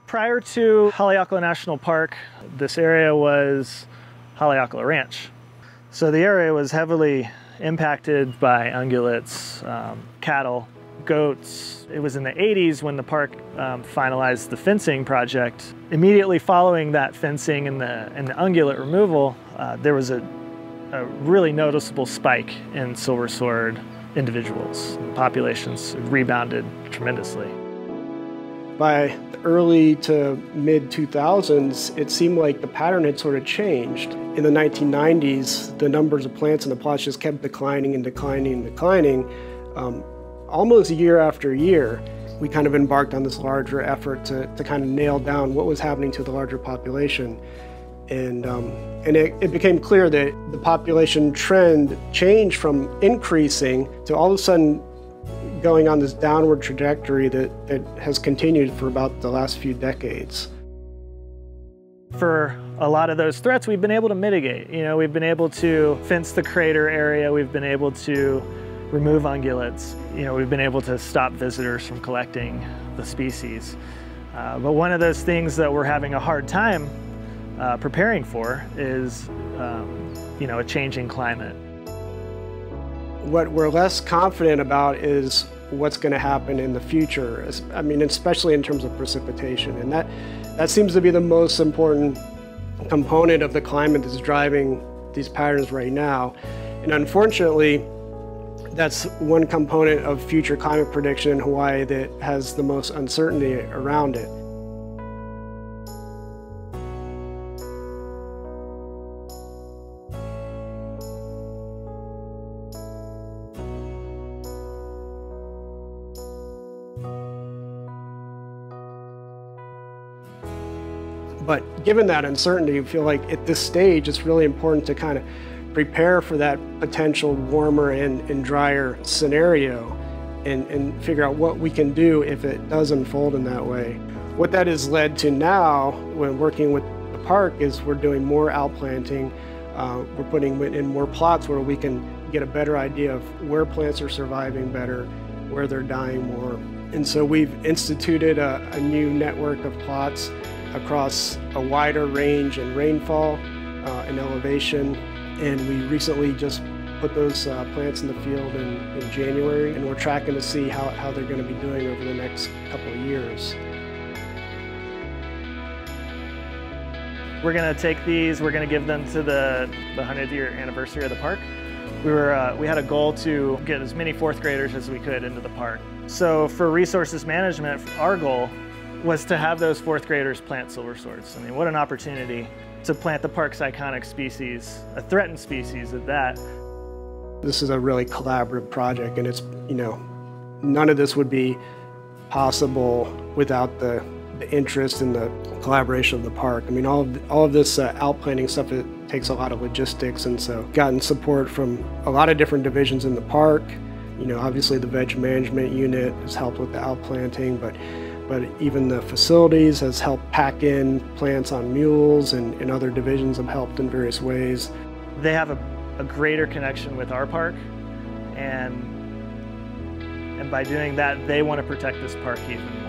Prior to Haleakala National Park, this area was Haleakala Ranch. So the area was heavily impacted by ungulates, cattle, goats. It was in the 80s when the park finalized the fencing project. Immediately following that fencing and the ungulate removal, there was a really noticeable spike in silversword individuals. The populations rebounded tremendously. By the early to mid 2000s, it seemed like the pattern had sort of changed. In the 1990s, the numbers of plants in the plots just kept declining and declining and declining. Almost year after year, we kind of embarked on this larger effort to kind of nail down what was happening to the larger population. And it became clear that the population trend changed from increasing to all of a sudden going on this downward trajectory that has continued for about the last few decades. For a lot of those threats, we've been able to mitigate. We've been able to fence the crater area, we've been able to remove ungulates, we've been able to stop visitors from collecting the species. But one of those things that we're having a hard time preparing for is a changing climate. What we're less confident about is what's going to happen in the future, especially in terms of precipitation. And that seems to be the most important component of the climate that's driving these patterns right now. And unfortunately, that's one component of future climate prediction in Hawaii that has the most uncertainty around it. But given that uncertainty, I feel like at this stage, it's really important to kind of prepare for that potential warmer and drier scenario and figure out what we can do if it does unfold in that way. What that has led to now, when working with the park, is we're doing more outplanting. We're putting in more plots where we can get a better idea of where plants are surviving better, where they're dying more. And so we've instituted a new network of plots across a wider range in rainfall and elevation. And we recently just put those plants in the field in January, and we're tracking to see how they're going to be doing over the next couple of years. We're going to take these, we're going to give them to the 100th-year anniversary of the park. We had a goal to get as many fourth graders as we could into the park. So for resources management, our goal was to have those fourth graders plant silverswords. What an opportunity to plant the park's iconic species, a threatened species at that. This is a really collaborative project, and it's, none of this would be possible without the interest and the collaboration of the park. All of this outplanting stuff, it takes a lot of logistics, and so gotten support from a lot of different divisions in the park. Obviously the veg management unit has helped with the outplanting, but even the facilities has helped pack in plants on mules, and other divisions have helped in various ways. They have a greater connection with our park, and by doing that, they want to protect this park even more.